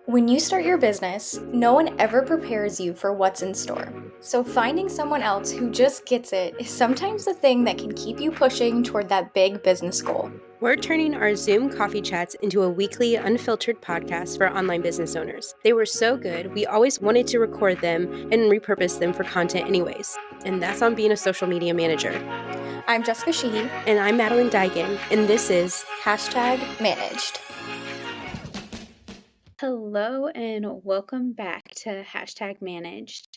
When you start your business, no one ever prepares you for what's in store. So, finding someone else who just gets it is sometimes the thing that can keep you pushing toward that big business goal. We're turning our Zoom coffee chats into a weekly, unfiltered podcast for online business owners. They were so good, we always wanted to record them and repurpose them for content, anyways. And that's on being a social media manager. I'm Jessica Sheehy. And I'm Madeline Daigen, and this is #managed. Hello, and welcome back to #managed.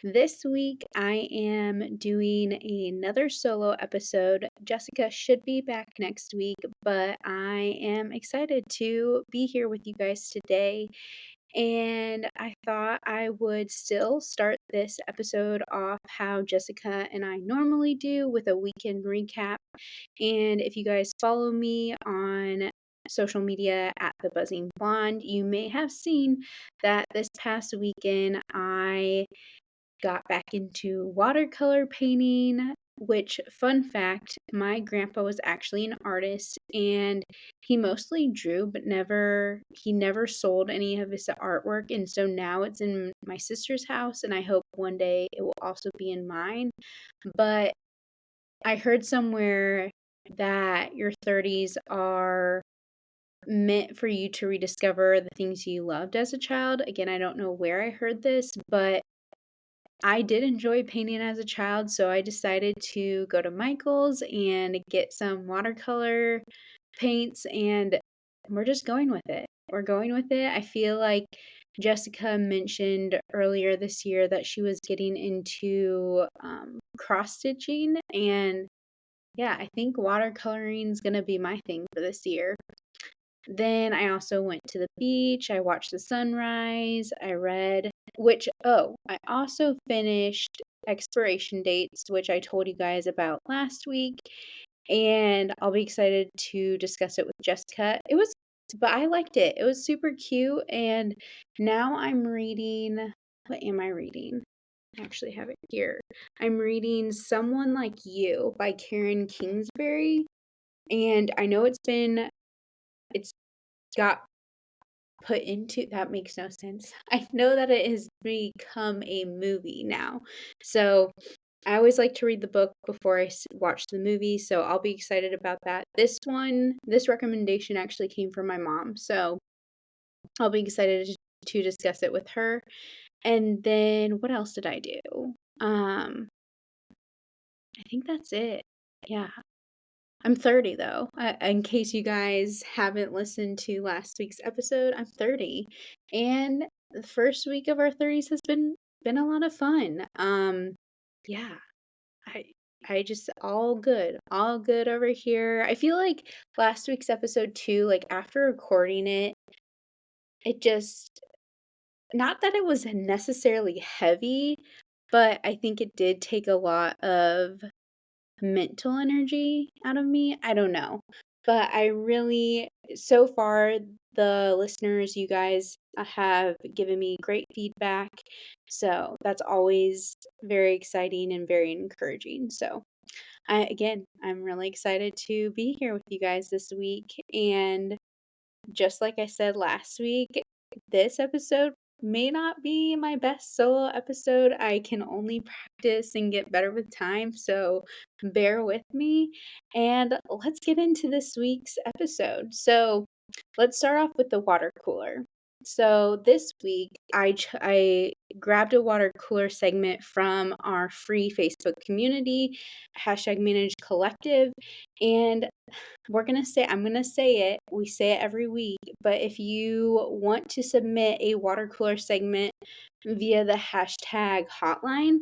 This week, I am doing another solo episode. Jessica should be back next week, but I am excited to be here with you guys today. And I thought I would still start this episode off how Jessica and I normally do with a weekend recap. And if you guys follow me on social media at the Buzzing Blonde, you may have seen that this past weekend I got back into watercolor painting, which, fun fact, my grandpa was actually an artist and he mostly drew, but he never sold any of his artwork. And so now it's in my sister's house, and I hope one day it will also be in mine. But I heard somewhere that your 30s are meant for you to rediscover the things you loved as a child. Again, I don't know where I heard this, but I did enjoy painting as a child, so I decided to go to Michael's and get some watercolor paints, and we're just going with it. We're going with it. I feel like Jessica mentioned earlier this year that she was getting into cross stitching, and yeah, I think watercoloring is going to be my thing for this year. Then I also went to the beach. I watched the sunrise. I read, I also finished Expiration Dates, which I told you guys about last week. And I'll be excited to discuss it with Jessica. But I liked it. It was super cute. And now I'm reading, what am I reading? I actually have it here. I'm reading Someone Like You by Karen Kingsbury. And I know it's got put into, that makes no sense. I know that it has become a movie now. So I always like to read the book before I watch the movie, so I'll be excited about that. This recommendation actually came from my mom, so I'll be excited to discuss it with her. And then what else did I do? I think that's it. Yeah. I'm 30 though. In case you guys haven't listened to last week's episode, I'm 30. And the first week of our 30s has been a lot of fun. Yeah. I I just all good. All good over here. I feel like last week's episode too, like after recording it, it just, not that it was necessarily heavy, but I think it did take a lot of mental energy out of me. I don't know. But I really, so far, the listeners, you guys have given me great feedback. So that's always very exciting and very encouraging. So I'm really excited to be here with you guys this week. And just like I said last week, this episode may not be my best solo episode. I can only practice and get better with time, so bear with me. And let's get into this week's episode. So, let's start off with the water cooler. So this week, I grabbed a water cooler segment from our free Facebook community, #managed collective, and I'm gonna say it. We say it every week, but if you want to submit a water cooler segment via the hashtag hotline,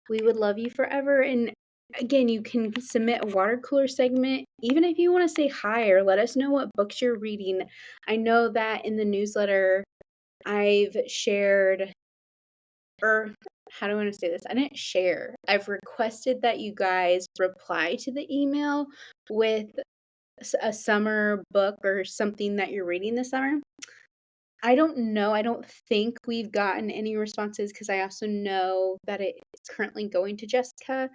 we would love you forever. And again, you can submit a water cooler segment, even if you want to say hi or let us know what books you're reading. I know that in the newsletter, I've shared, or how do I want to say this? I didn't share. I've requested that you guys reply to the email with a summer book or something that you're reading this summer. I don't know. I don't think we've gotten any responses because I also know that it's currently going to Jessica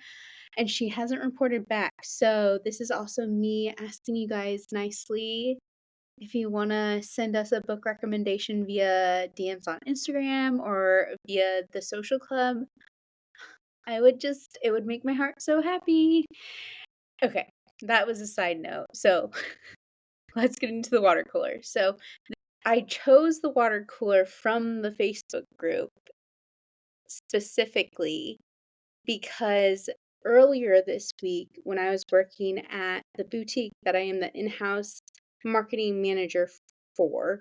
and she hasn't reported back. So this is also me asking you guys nicely If you want to send us a book recommendation via DMs on Instagram or via the social club, it would make my heart so happy. Okay, that was a side note. So let's get into the water cooler. So I chose the water cooler from the Facebook group specifically because earlier this week, when I was working at the boutique that I am the in house marketing manager for,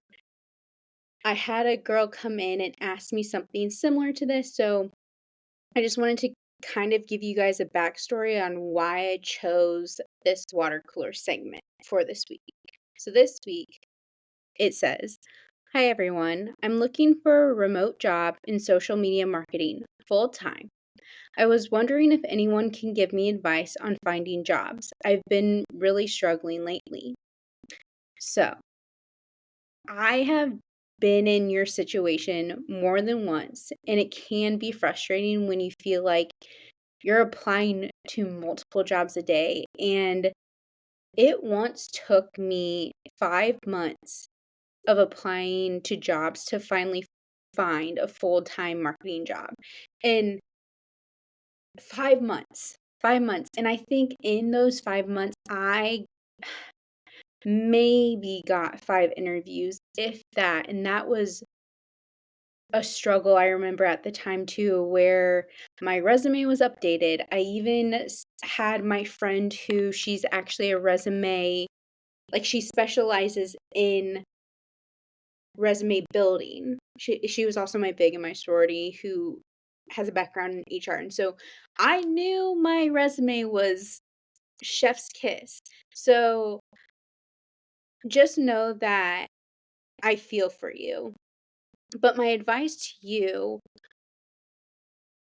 I had a girl come in and ask me something similar to this. So I just wanted to kind of give you guys a backstory on why I chose this water cooler segment for this week. So this week, it says, "Hi everyone, I'm looking for a remote job in social media marketing full time. I was wondering if anyone can give me advice on finding jobs. I've been really struggling lately." So, I have been in your situation more than once, and it can be frustrating when you feel like you're applying to multiple jobs a day. And it once took me 5 months of applying to jobs to finally find a full time marketing job. And 5 months, 5 months. And I think in those 5 months, I maybe got 5 interviews, if that. And that was a struggle I remember at the time too, where my resume was updated. I even had my friend who she's actually a resume, like she specializes in resume building. She was also my big in my sorority who has a background in HR. And so I knew my resume was chef's kiss. So just know that I feel for you. But my advice to you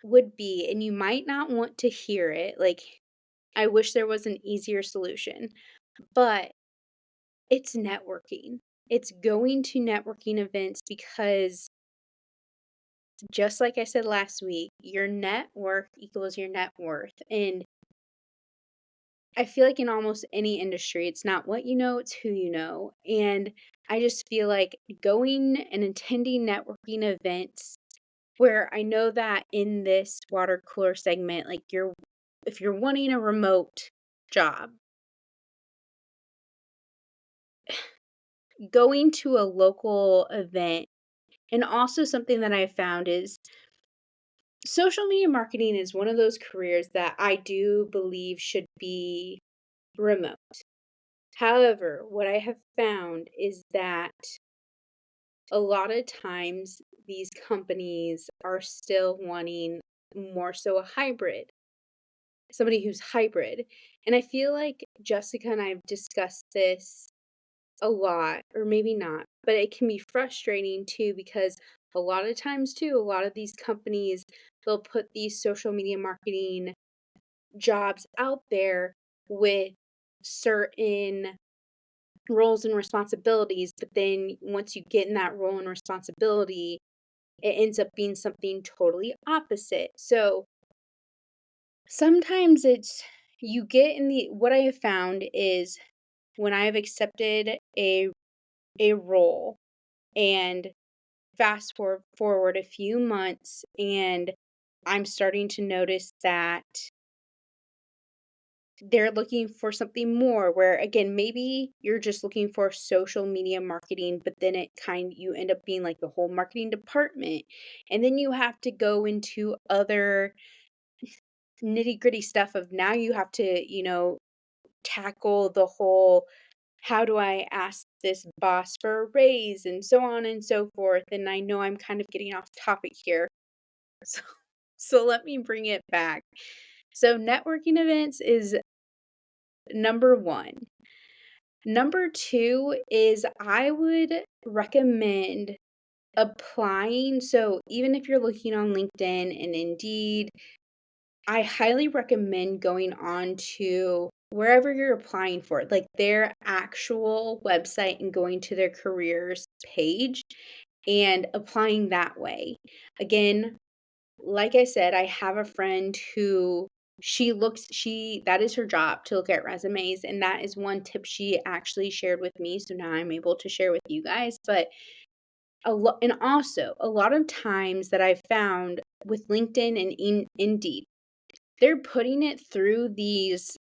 would be, and you might not want to hear it, like, I wish there was an easier solution, but it's networking. It's going to networking events because just like I said last week, your network equals your net worth. And I feel like in almost any industry, it's not what you know, it's who you know. And I just feel like going and attending networking events where I know that in this water cooler segment, like if you're wanting a remote job, going to a local event, and also something that I found is social media marketing is one of those careers that I do believe should be remote. However, what I have found is that a lot of times these companies are still wanting more so a hybrid, somebody who's hybrid. And I feel like Jessica and I have discussed this a lot, or maybe not, but it can be frustrating too because a lot of times too, a lot of these companies they'll put these social media marketing jobs out there with certain roles and responsibilities, but then once you get in that role and responsibility, it ends up being something totally opposite. So sometimes it's you get in the what I have found is when I have accepted a role and forward a few months and I'm starting to notice that they're looking for something more where again maybe you're just looking for social media marketing but then you end up being like the whole marketing department and then you have to go into other nitty-gritty stuff of now you have to tackle the whole how do I ask this boss for a raise and so on and so forth. And I know I'm kind of getting off topic here. So, so let me bring it back. So networking events is number one. Number two is I would recommend applying. So even if you're looking on LinkedIn and Indeed, I highly recommend going on to wherever you're applying for, like their actual website and going to their careers page and applying that way. Again, like I said, I have a friend who that is her job, to look at resumes, and that is one tip she actually shared with me, so now I'm able to share with you guys. But and also a lot of times that I've found with LinkedIn and Indeed, they're putting it through these,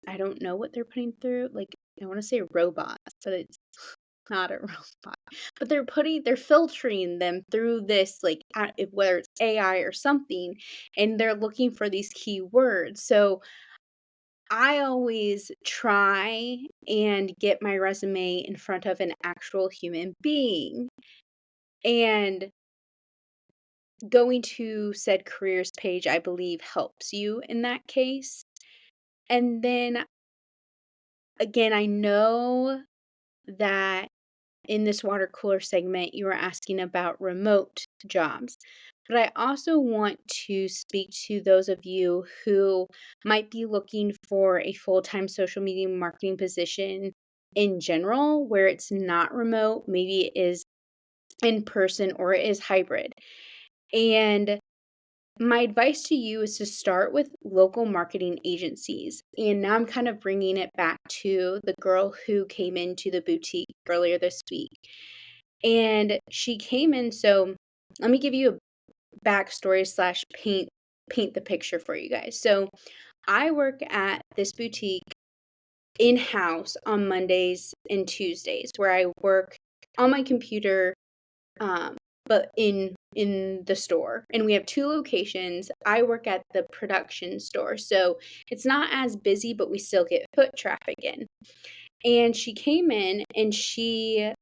I don't know what they're putting through, like, I wanna say robots, but it's not a robot. But they're filtering them through this, like, whether it's AI or something, and they're looking for these keywords. So I always try and get my resume in front of an actual human being. And going to said careers page, I believe, helps you in that case. And then again, I know that in this water cooler segment, you were asking about remote jobs. But I also want to speak to those of you who might be looking for a full time social media marketing position in general, where it's not remote, maybe it is in person or it is hybrid. And my advice to you is to start with local marketing agencies. And now I'm kind of bringing it back to the girl who came into the boutique earlier this week. And she came in, so let me give you a backstory slash paint the picture for you guys. So I work at this boutique in-house on Mondays and Tuesdays, where I work on my computer, um, but in the store. And we have two locations. I work at the production store, so it's not as busy, but we still get foot traffic in. And she came in and she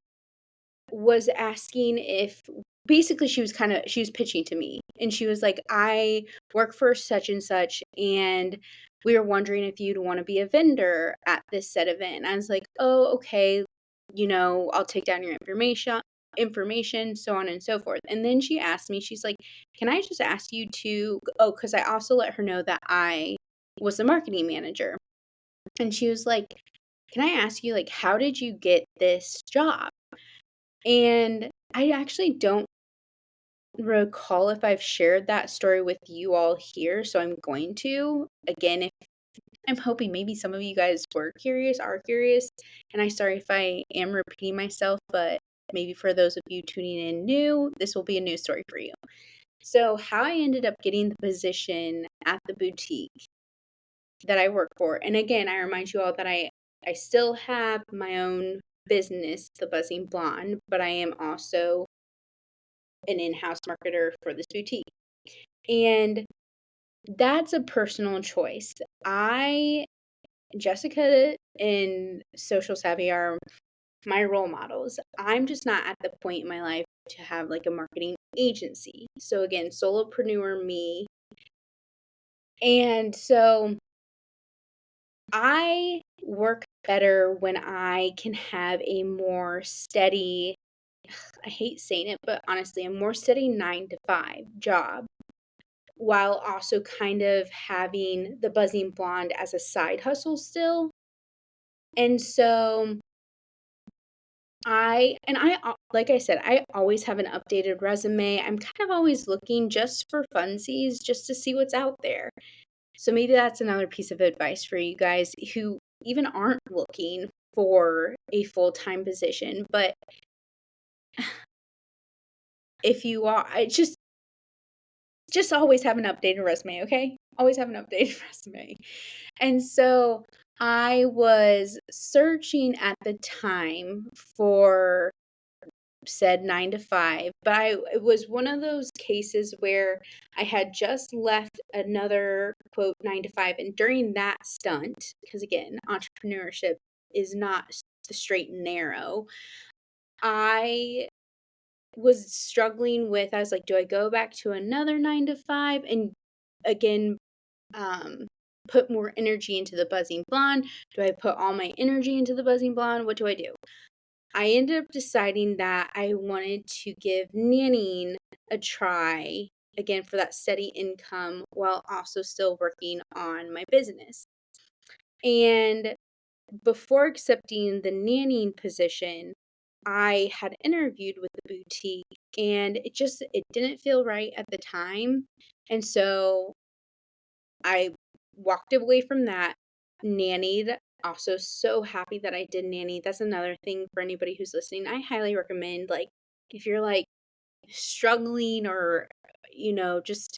was asking if, basically, she was pitching to me, and she was like, I work for such and such, and we were wondering if you'd want to be a vendor at this said event. And I was like, oh, okay, I'll take down your information, so on and so forth. And then she asked me, she's like, can I just ask you to, oh, because I also let her know that I was the marketing manager. And she was like, can I ask you, like, how did you get this job? And I actually don't recall if I've shared that story with you all here, so I'm going to. Again, if I'm hoping maybe some of you guys are curious, and I'm sorry if I am repeating myself, but maybe for those of you tuning in new, this will be a new story for you. So, how I ended up getting the position at the boutique that I work for, and again, I remind you all that I still have my own business, The Buzzing Blonde, but I am also an in-house marketer for this boutique. And that's a personal choice. Jessica and Social Savvy are my role models. I'm just not at the point in my life to have like a marketing agency. So again, solopreneur me. And so I work better when I can have a more steady, I hate saying it, but honestly, a more steady 9 to 5 job, while also kind of having the Buzzing Blonde as a side hustle still. And so like I said, I always have an updated resume. I'm kind of always looking just for funsies, just to see what's out there. So maybe that's another piece of advice for you guys who even aren't looking for a full-time position. But if you are, just always have an updated resume, okay? Always have an updated resume. And so I was searching at the time for said 9 to 5, but it was one of those cases where I had just left another quote 9 to 5, and during that stunt, because again, entrepreneurship is not the straight and narrow, I was struggling with, I was like, do I go back to another 9 to 5 and again, um, put more energy into the Buzzing Blonde? Do I put all my energy into the Buzzing Blonde? What do I do? I ended up deciding that I wanted to give nannying a try again for that steady income while also still working on my business. And before accepting the nannying position, I had interviewed with the boutique, and it didn't feel right at the time. And so I walked away from that, nannied. Also, so happy that I did nanny. That's another thing for anybody who's listening. I highly recommend, like, if you're like struggling or, just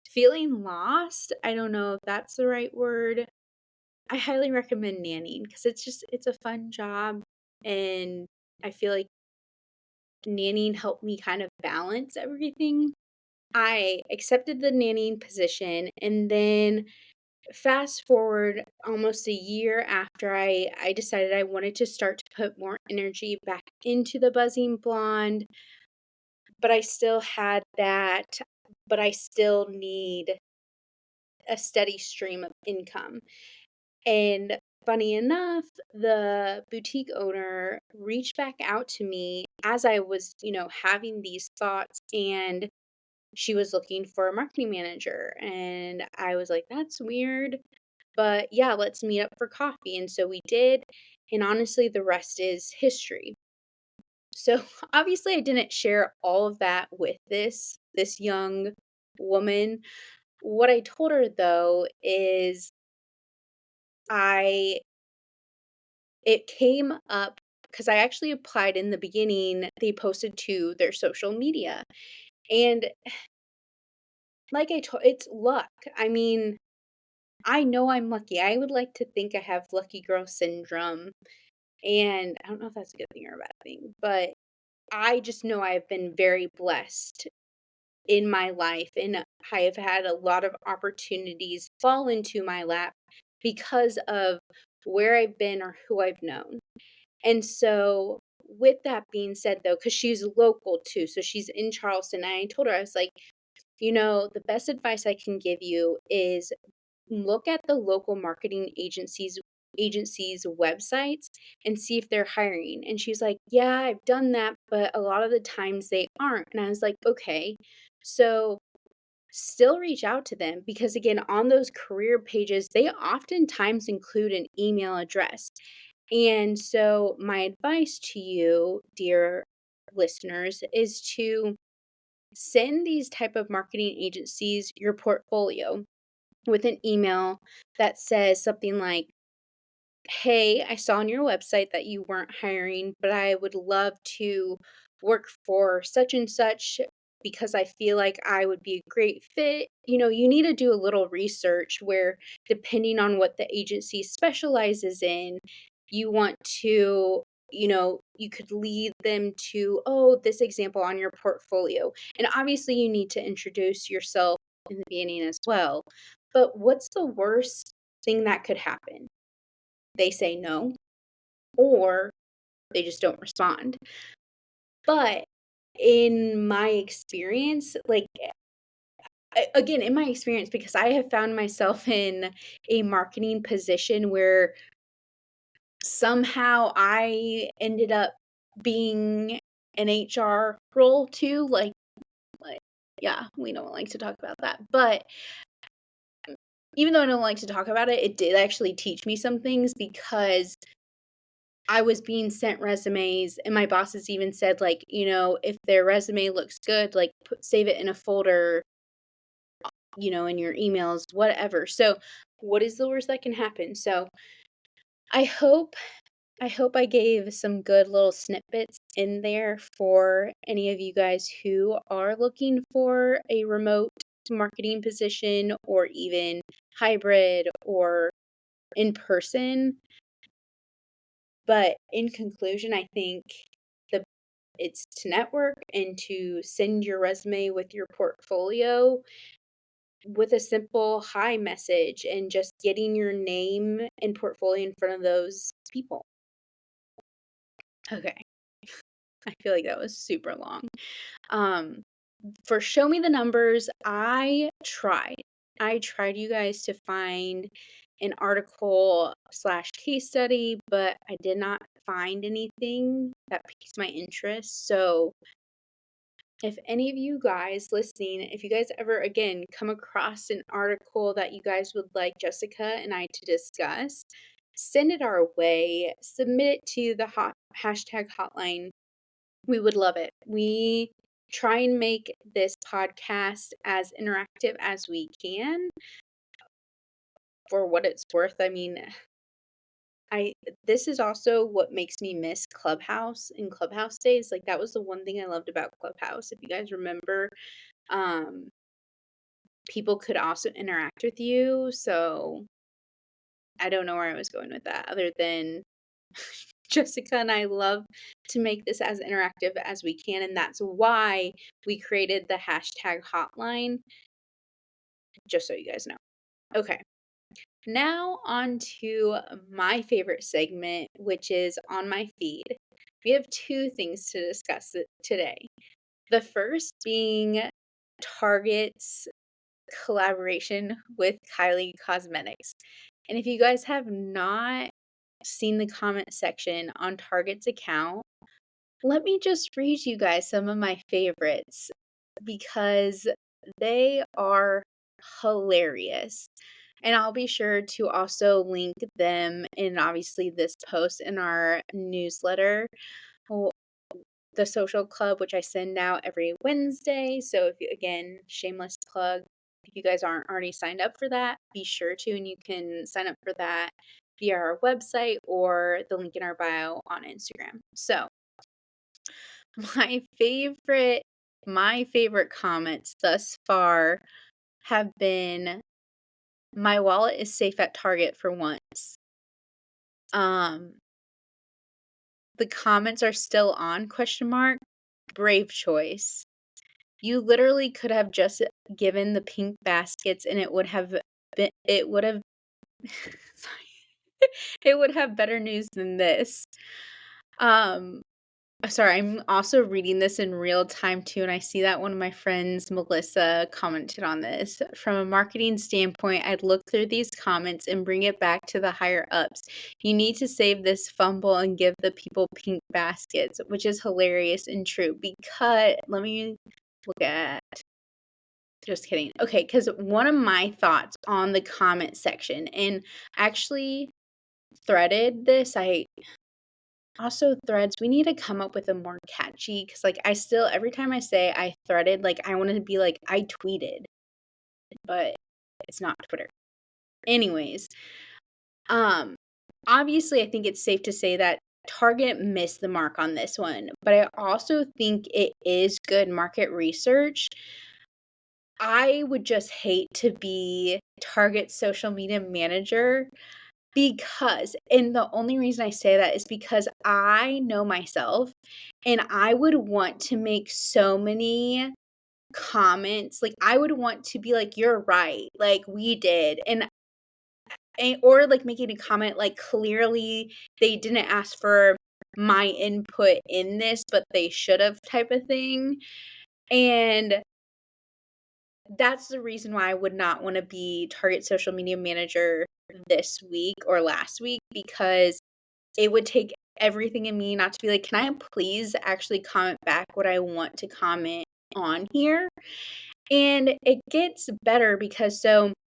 feeling lost. I don't know if that's the right word. I highly recommend nannying because it's a fun job. And I feel like nannying helped me kind of balance everything. I accepted the nannying position, and then fast forward almost a year after I decided I wanted to start to put more energy back into the buzzing blonde, but I still had that, but I still need a steady stream of income. And funny enough, the boutique owner reached back out to me as I was, having these thoughts, and she was looking for a marketing manager. And I was like, that's weird. But yeah, let's meet up for coffee. And so we did. And honestly, the rest is history. So obviously I didn't share all of that with this young woman. What I told her though is I it came up because I actually applied in the beginning. They posted to their social media. And like I told, it's luck. I mean, I know I'm lucky. I would like to think I have lucky girl syndrome. And I don't know if that's a good thing or a bad thing, but I just know I've been very blessed in my life, and I have had a lot of opportunities fall into my lap because of where I've been or who I've known. And so, with that being said, though, because she's local too, so she's in Charleston, and I told her, I was like, the best advice I can give you is look at the local marketing agencies websites and see if they're hiring. And she's like, yeah, I've done that, but a lot of the times they aren't. And I was like, okay, so still reach out to them, because again, on those career pages they oftentimes include an email address. And so my advice to you, dear listeners, is to send these type of marketing agencies your portfolio with an email that says something like, hey, I saw on your website that you weren't hiring, but I would love to work for such and such because I feel like I would be a great fit. You need to do a little research where, depending on what the agency specializes in, you want to, you could lead them to, oh, this example on your portfolio. And obviously, you need to introduce yourself in the beginning as well. But what's the worst thing that could happen? They say no, or they just don't respond. But in my experience, like, again, in my experience, because I have found myself in a marketing position where somehow I ended up being an HR role too. Like, yeah, we don't like to talk about that. But even though I don't like to talk about it, it did actually teach me some things, because I was being sent resumes, and my bosses even said, like, if their resume looks good, like, save it in a folder, in your emails, whatever. So, what is the worst that can happen? So, I hope I gave some good little snippets in there for any of you guys who are looking for a remote marketing position, or even hybrid or in person. But in conclusion, I think the it's to network and to send your resume with your portfolio with a simple hi message, and just getting your name and portfolio in front of those people. Okay. I feel like that was super long. Um, for Show Me the Numbers, I tried, you guys, to find an article slash case study, but I did not find anything that piques my interest. So if any of you guys listening, if you guys ever again come across an article that you guys would like Jessica and I to discuss, send it our way. Submit it to the hashtag hotline. We would love it. We try and make this podcast as interactive as we can. for what it's worth, I mean, I this is also what makes me miss Clubhouse in Clubhouse days. Like, that was the one thing I loved about Clubhouse. If you guys remember, um, people could also interact with you. So I don't know where I was going with that other than Jessica and I love to make this as interactive as we can. And that's why we created the hashtag hotline, just so you guys know. Okay. Now on to my favorite segment, which is on my feed. We have two things to discuss today. The first being Target's collaboration with Kylie Cosmetics. And if you guys have not seen the comment section on Target's account, let me just read you guys some of my favorites because they are hilarious. And I'll be sure to also link them in obviously this post in our newsletter, w- the social club, which I send out every Wednesday. So if you, again, shameless plug, if you guys aren't already signed up for that, be sure to, and you can sign up for that via our website or the link in our bio on Instagram. So my favorite my favorite comments thus far have been, "My wallet is safe at Target for once." Um, the comments are still on, question mark. Brave choice. You literally could have just given the pink baskets and it would have sorry. It would have better news than this. Um, Sorry, I'm also reading this in real time too, and I see that one of my friends, Melissa, commented on this. From a marketing standpoint, I'd look through these comments and bring it back to the higher ups. You need to save this fumble and give the people pink baskets, which is hilarious and true. Because let me look at. Just kidding. Okay, because one of my thoughts on the comment section, and actually threaded this, I also, threads, we need to come up with a more catchy because, like, I still every time I say I threaded, like, I wanna be like, "I tweeted," but it's not Twitter. Anyways, um, obviously, I think it's safe to say that Target missed the mark on this one, but I also think it is good market research. I would just hate to be Target's social media manager because and the only reason I say that is because I know myself, and I would want to make so many comments, like, I would want to be like, "You're right, like, we did," or, like, making a comment, like, clearly they didn't ask for my input in this, but they should've type of thing, and that's the reason why I would not wanna be Target social media manager this week or last week because it would take everything in me not to be like, "Can I please actually comment back what I want to comment on here?" And it gets better because the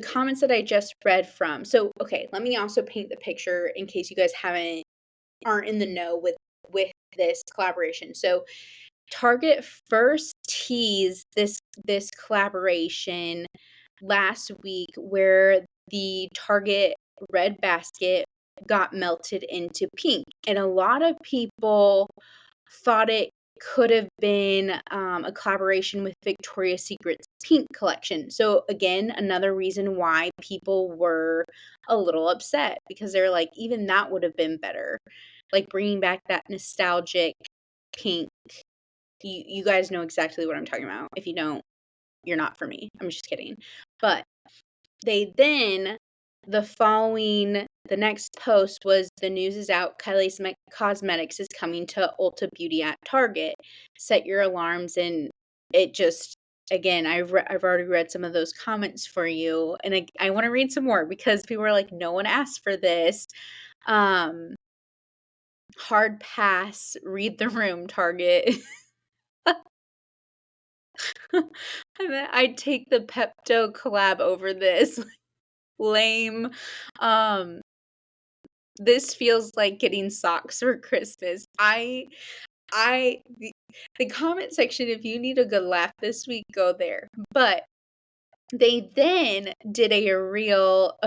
comments that I just read from okay, let me also paint the picture in case you guys aren't in the know with this collaboration. So Target first teased this collaboration last week where the Target red basket got melted into pink, and a lot of people thought it could have been, a collaboration with Victoria's Secret's pink collection. So, again, another reason why people were a little upset because they're like, "Even that would have been better." Like, bringing back that nostalgic pink. You guys know exactly what I'm talking about. If you don't, you're not for me. I'm just kidding. But they then the next post was, "The news is out. Kylie Cosmetics is coming to Ulta Beauty at Target. Set your alarms." And it just again, I've already read some of those comments for you, and I wanna read some more because people are like, "No one asked for this." Um, Hard pass, read the room, Target. And then I'd take the Pepto collab over this. Lame. Um, this feels like getting socks for Christmas. I the comment section, if you need a good laugh this week, go there. But They then did a reel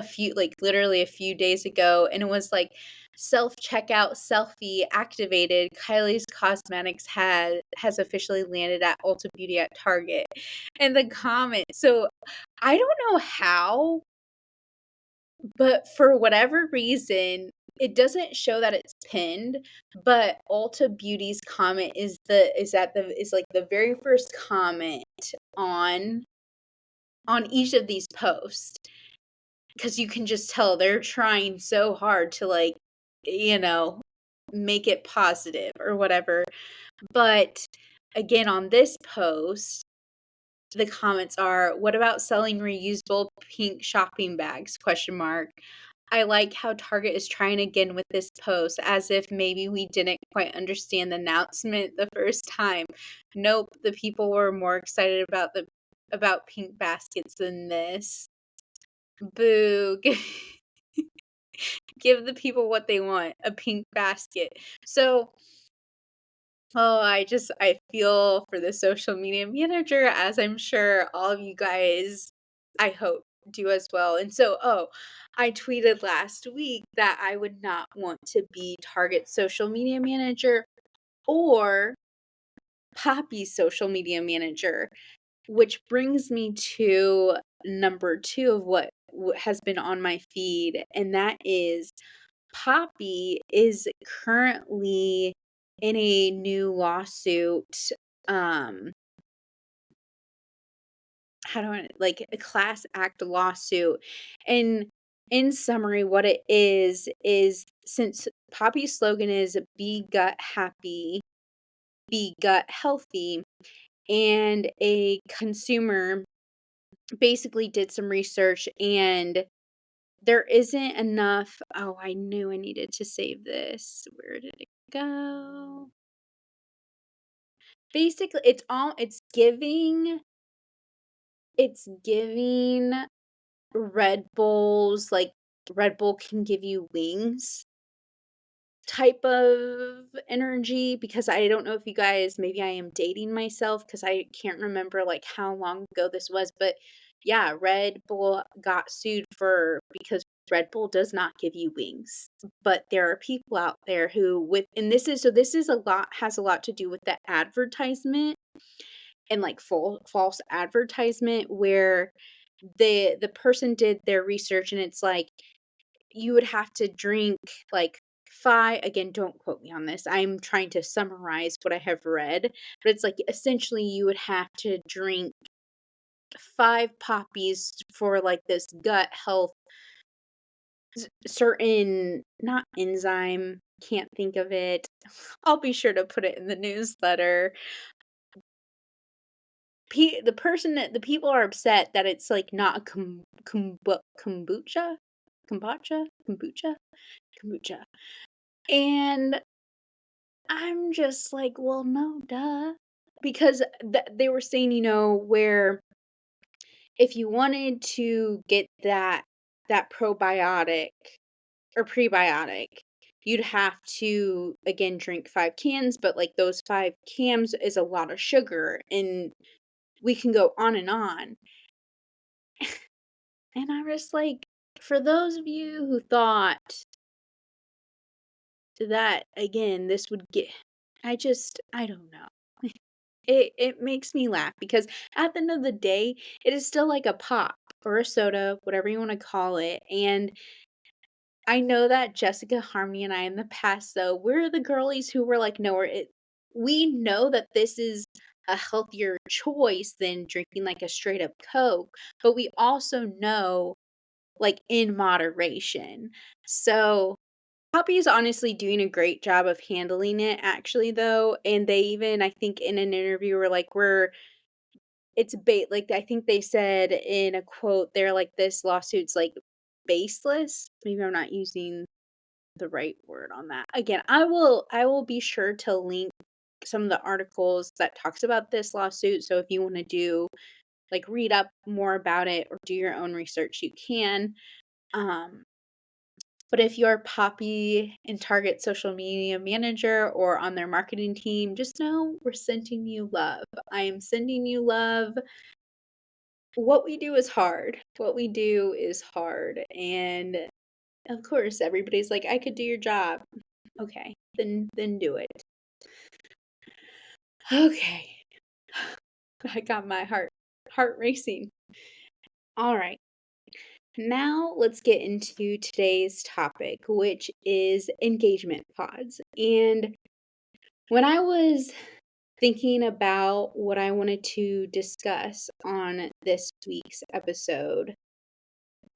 literally a few days ago, and it was like, "Self-checkout selfie activated. Kylie's Cosmetics has officially landed at Ulta Beauty at Target." And the comment, so I don't know how, but for whatever reason, it doesn't show that it's pinned, but Ulta Beauty's comment is like the very first comment on each of these posts, because you can just tell they're trying so hard to, like, you know, make it positive or whatever. But again, on this post, the comments are, "What about selling reusable pink shopping bags?" Question mark. I like how Target is trying again with this post, as if maybe we didn't quite understand the announcement the first time. Nope, the people were more excited about pink baskets than this. Boo. Give the people what they want, a pink basket. So, I feel for the social media manager, as I'm sure all of you guys, I hope, do as well. And so, I tweeted last week that I would not want to be Target's social media manager or Poppy's social media manager, which brings me to number 2 of what has been on my feed, and that is Poppy is currently in a new lawsuit, um, how do I like, a class act lawsuit, and in summary, what it is since Poppy's slogan is "Be gut happy, be gut healthy," and a consumer basically did some research, and there isn't enough. Oh, I knew I needed to save this. Where did it go? Basically, it's giving Red Bulls, like, Red Bull can give you wings type of energy, because I don't know if you guys, maybe I am dating myself because I can't remember, like, how long ago this was, but yeah, Red Bull got sued for because Red Bull does not give you wings. But there are people out there who with and this is a lot has a lot to do with the advertisement and, like, false advertisement where the person did their research, and it's like you would have to drink, like, 5, again, don't quote me on this, I'm trying to summarize what I have read, but it's like, essentially, you would have to drink 5 poppies for, like, this gut health certain not enzyme, can't think of it. I'll be sure to put it in the newsletter. The people are upset that it's, like, not a kombucha? And I'm just like, "Well, no, duh." Because they were saying, where if you wanted to get that probiotic or prebiotic, you'd have to, again, drink 5 cans, but, like, those 5 cans is a lot of sugar, and we can go on and on. And I'm just like, for those of you who thought that, again, this would get I don't know. It makes me laugh because at the end of the day, it is still like a pop or a soda, whatever you wanna call it, and I know that Jessica, Harmony, and I in the past, though, we're the girlies who were like, "No, we know that this is a healthier choice than drinking, like, a straight up Coke, but we also know, like, in moderation." So, Poppy is honestly doing a great job of handling it actually, though, and they even, I think, in an interview were like, like, I think they said in a quote, they're like, "This lawsuit's, like, baseless." Maybe I'm not using the right word on that. Again, I will be sure to link some of the articles that talks about this lawsuit, so if you wanna read up more about it or do your own research, you can. Um, but if you're Poppy and Target social media manager or on their marketing team, just know we're sending you love. I am sending you love. what we do is hard. What we do is hard. And of course, everybody's like, I could do your job. Okay, then do it. Okay. I got my heart racing. All right. Now let's get into today's topic, which is engagement pods. And when I was thinking about what I wanted to discuss on this week's episode,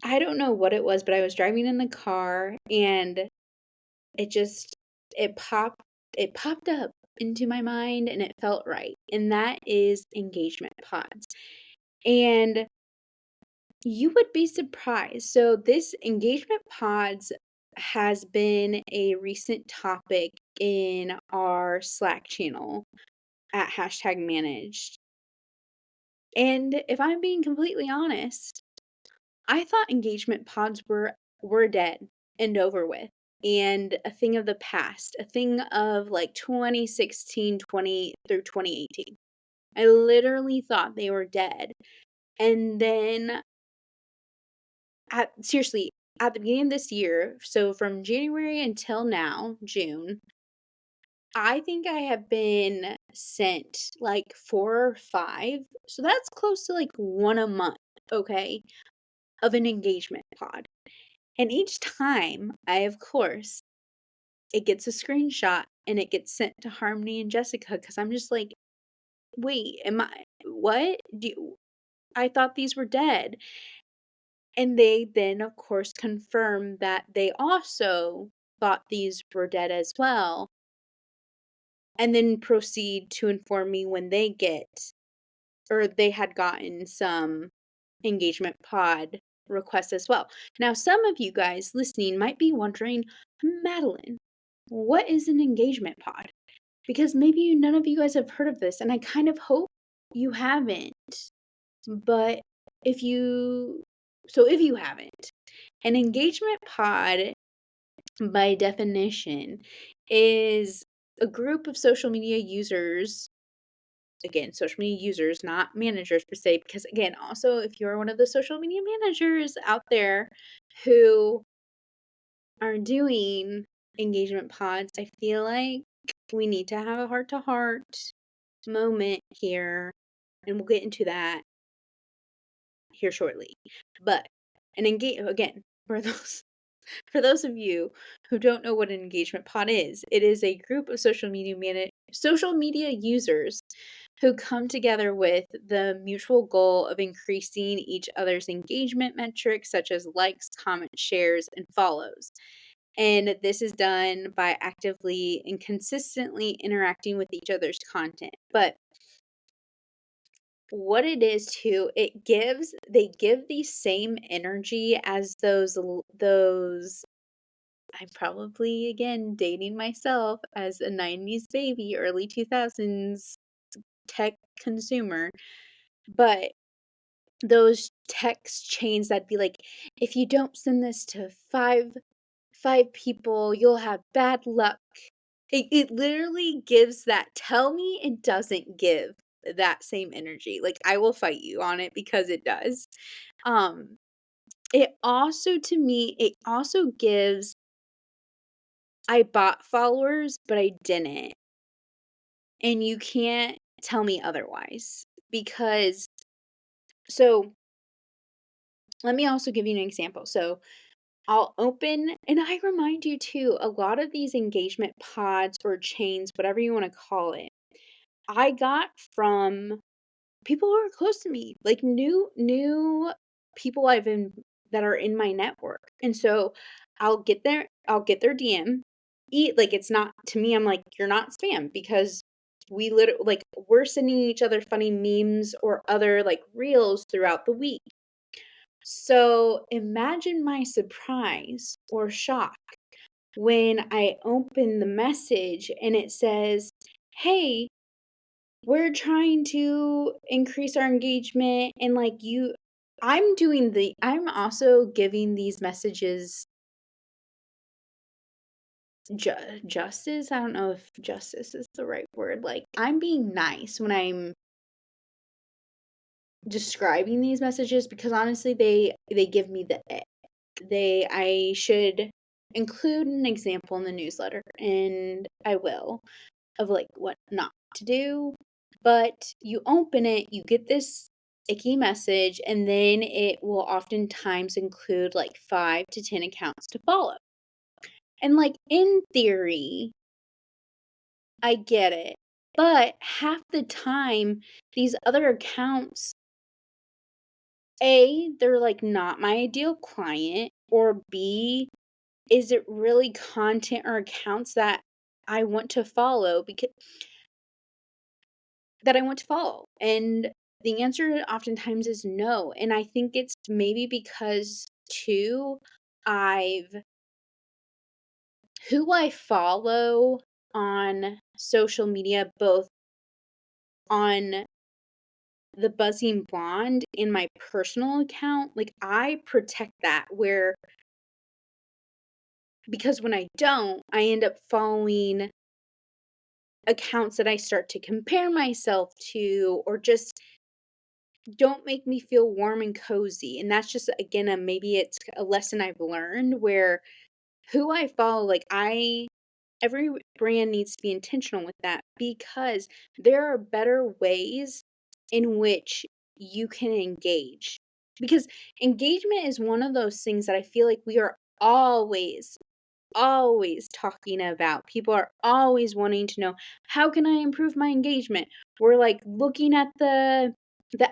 I don't know what it was, but I was driving in the car and it just it popped it popped up into my mind and it felt right. And that is engagement pods. And you would be surprised. So this engagement pods has been a recent topic in our Slack channel at hashtag managed. And if I'm being completely honest, I thought engagement pods were dead and over with and a thing of the past, a thing of like 2016, 20 through 2018. I literally thought they were dead. And then seriously, at the beginning of this year, so from January until now, June, I think I have been sent like 4 or 5. So that's close to like one a month, okay, of an engagement pod. And each time, of course, it gets a screenshot and it gets sent to Harmony and Jessica because I'm just like, wait, am I, what? I thought these were dead. And they then, of course, confirm that they also thought these were dead as well, and then proceed to inform me when they get or they had gotten some engagement pod requests as well. Now, some of you guys listening might be wondering, Madeline, what is an engagement pod? Because maybe none of you guys have heard of this, and I kind of hope you haven't. But if you, if you haven't, an engagement pod, by definition, is a group of social media users. Again, social media users, not managers per se, because again, also, if you're one of the social media managers out there who are doing engagement pods, I feel like we need to have a heart to heart moment here, and we'll get into that here shortly. But an engage again, for those of you who don't know what an engagement pod is, it is a group of social media users who come together with the mutual goal of increasing each other's engagement metrics such as likes, comments, shares, and follows. And this is done by actively and consistently interacting with each other's content. But what it is too, they give the same energy as those I'm probably again dating myself as a 90s baby, early 2000s tech consumer, but those text chains that be like, if you don't send this to five people, you'll have bad luck. It literally gives that. Tell me it doesn't give that same energy. Like I will fight you on it because it does. Um it also to me, it also gives I bought followers, but I didn't. And you can't tell me otherwise because so let me also give you an example. So I'll open, and I remind you too, a lot of these engagement pods or chains, whatever you want to call it, I got from people who are close to me, like new people that are in my network. And so I'll get their DM. Eat like it's not to me, I'm like, you're not spam because we literally like we're sending each other funny memes or other like reels throughout the week. So imagine my surprise or shock when I open the message and it says, hey, we're trying to increase our engagement and like I'm also giving these messages justice. I don't know if justice is the right word. Like I'm being nice when I'm describing these messages because honestly they give me the ick. I should include an example in the newsletter, and I will, of like what not to do. But you open it, you get this icky message, and then it will oftentimes include like 5 to 10 accounts to follow. And like in theory, I get it. But half the time, these other accounts, A, they're like not my ideal client, or B, is it really content or accounts that I want to follow because that I want to follow? And the answer oftentimes is no. And I think it's maybe because too, I've who I follow on social media, both on the Buzzing Blonde in my personal account, like I protect that where because when I don't, I end up following accounts that I start to compare myself to or just don't make me feel warm and cozy. And that's just again a maybe it's a lesson I've learned where who I follow, like I every brand needs to be intentional with that because there are better ways in which you can engage. Because engagement is one of those things that I feel like we are always talking about. People are always wanting to know, how can I improve my engagement? We're like looking at the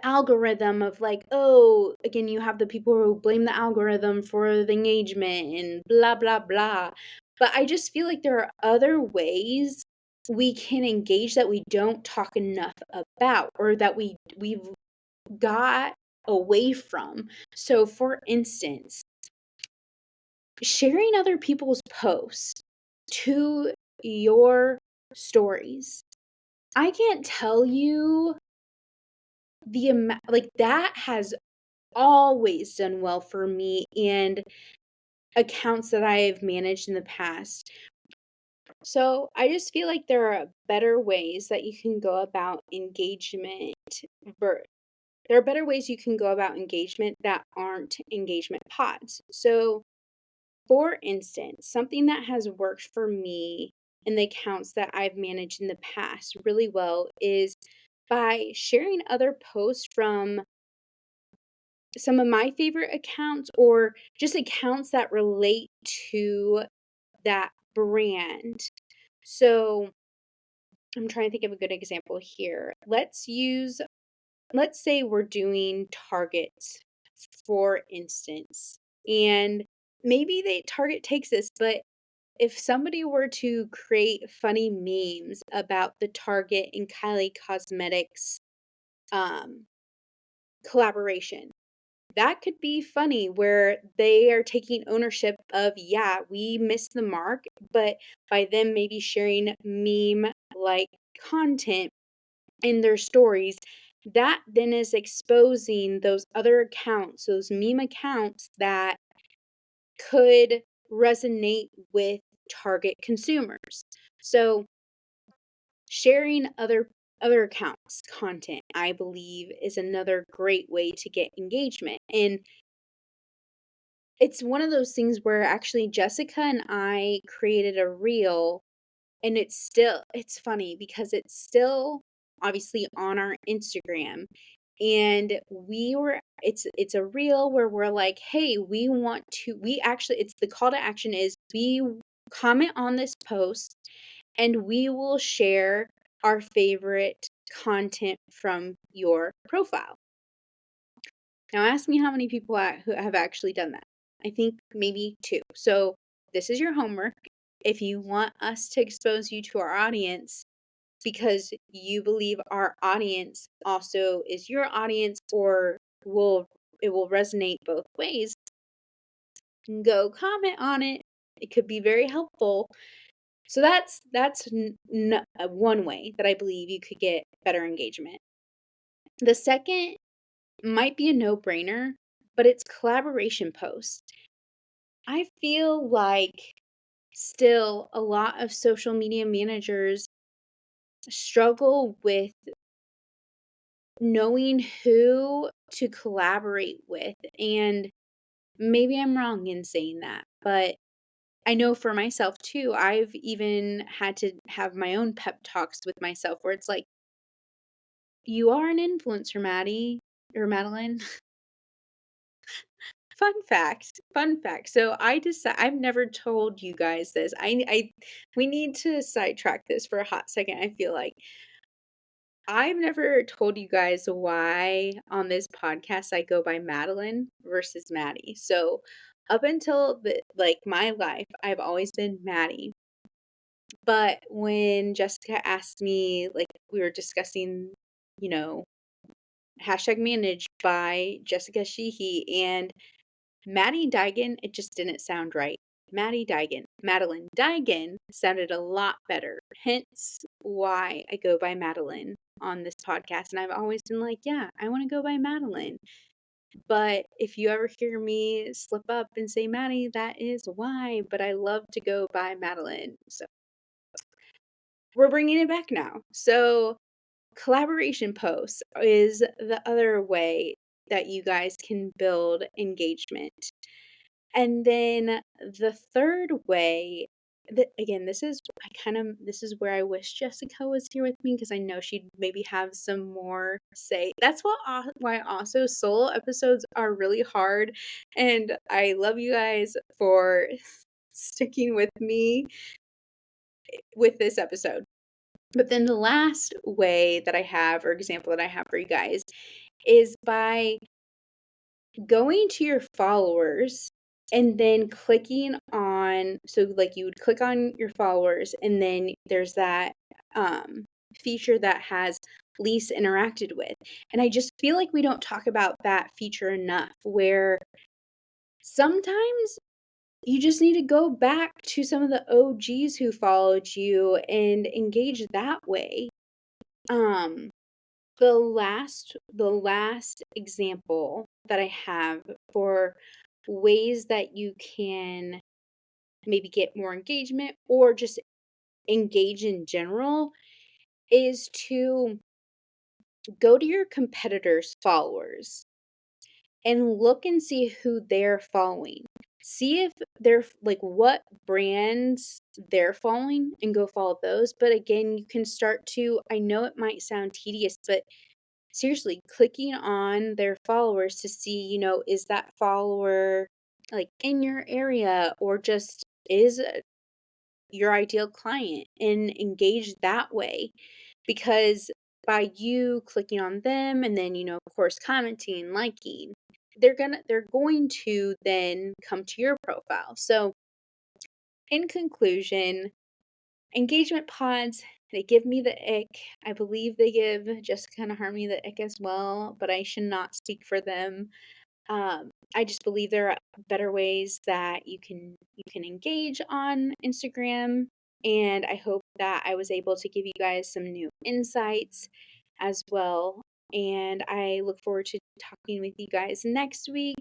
algorithm of like, oh, again, you have the people who blame the algorithm for the engagement and blah blah blah. But I just feel like there are other ways we can engage that we don't talk enough about or that we've got away from. So for instance, sharing other people's posts to your stories. I can't tell you the amount, like, that has always done well for me and accounts that I've managed in the past. So I just feel like there are better ways that you can go about engagement. ver- There are better ways you can go about engagement that aren't engagement pods. So for instance, something that has worked for me in the accounts that I've managed in the past really well is by sharing other posts from some of my favorite accounts or just accounts that relate to that brand. So I'm trying to think of a good example here. Let's say we're doing targets, for instance, and maybe they Target takes this, but if somebody were to create funny memes about the Target and Kylie Cosmetics um, collaboration, that could be funny where they are taking ownership of, yeah, we missed the mark, but by them maybe sharing meme like content in their stories, that then is exposing those other accounts, those meme accounts that could resonate with target consumers. So sharing other accounts content, I believe, is another great way to get engagement. And it's one of those things where actually Jessica and I created a reel, and it's funny because it's still obviously on our Instagram, and it's a reel where we're like, hey, we actually, it's the call to action is we comment on this post and we will share our favorite content from your profile. Now ask me how many people who have actually done that. I think maybe 2. So this is your homework. If you want us to expose you to our audience because you believe our audience also is your audience or will it will resonate both ways, go comment on it. It could be very helpful. So that's one way that I believe you could get better engagement. The second might be a no-brainer, but it's collaboration posts. I feel like still a lot of social media managers struggle with knowing who to collaborate with. And maybe I'm wrong in saying that, but I know for myself too, I've even had to have my own pep talks with myself where it's like, you are an influencer, Maddie or Madeline. Fun fact, fun fact. So I've never told you guys this. We need to sidetrack this for a hot second. I feel like I've never told you guys why on this podcast I go by Madeline versus Maddie. So up until my life, I've always been Maddie. But when Jessica asked me, like we were discussing, you know, hashtag managed by Jessica Sheehy and Maddie Digan, it just didn't sound right. Maddie Digan. Madeline Digan sounded a lot better. Hence why I go by Madeline on this podcast. And I've always been like, yeah, I want to go by Madeline. But if you ever hear me slip up and say Maddie, that is why. But I love to go by Madeline. So we're bringing it back now. So collaboration posts is the other way that you guys can build engagement. And then the third way that again, this is where I wish Jessica was here with me because I know she'd maybe have some more say. That's why also solo episodes are really hard, and I love you guys for sticking with me with this episode. But then the last way that I have or example that I have for you guys is by going to your followers and then clicking on you would click on your followers and then there's that feature that has least interacted with. And I just feel like we don't talk about that feature enough where sometimes you just need to go back to some of the OGs who followed you and engage that way. Um the last example that I have for ways that you can maybe get more engagement or just engage in general is to go to your competitors' followers and look and see who they're following. See if they're like what brands they're following and go follow those. But again, you can start to, I know it might sound tedious, but seriously, clicking on their followers to see, is that follower like in your area or just is your ideal client and engage that way. Because by you clicking on them and then, of course, commenting, liking, they're going to then come to your profile. So in conclusion, engagement pods, they give me the ick. I believe they give Jessica and Harmony the ick as well, but I should not speak for them. I just believe there are better ways that you can engage on Instagram, and I hope that I was able to give you guys some new insights as well. And I look forward to talking with you guys next week.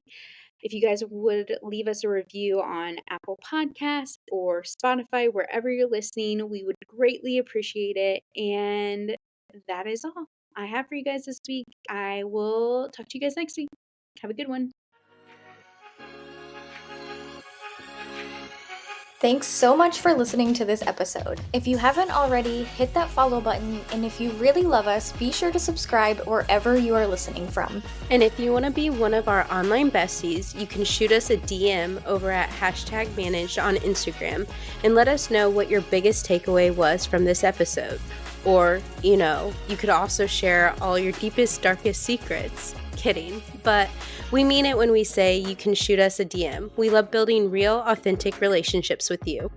If you guys would leave us a review on Apple Podcasts or Spotify, wherever you're listening, we would greatly appreciate it. And that is all I have for you guys this week. I will talk to you guys next week. Have a good one. Thanks so much for listening to this episode. If you haven't already, hit that follow button, and if you really love us, be sure to subscribe wherever you are listening from. And if you want to be one of our online besties, you can shoot us a DM over at hashtag managed on Instagram and let us know what your biggest takeaway was from this episode. Or, you could also share all your deepest, darkest secrets. Kidding, but we mean it when we say you can shoot us a DM. We love building real, authentic relationships with you.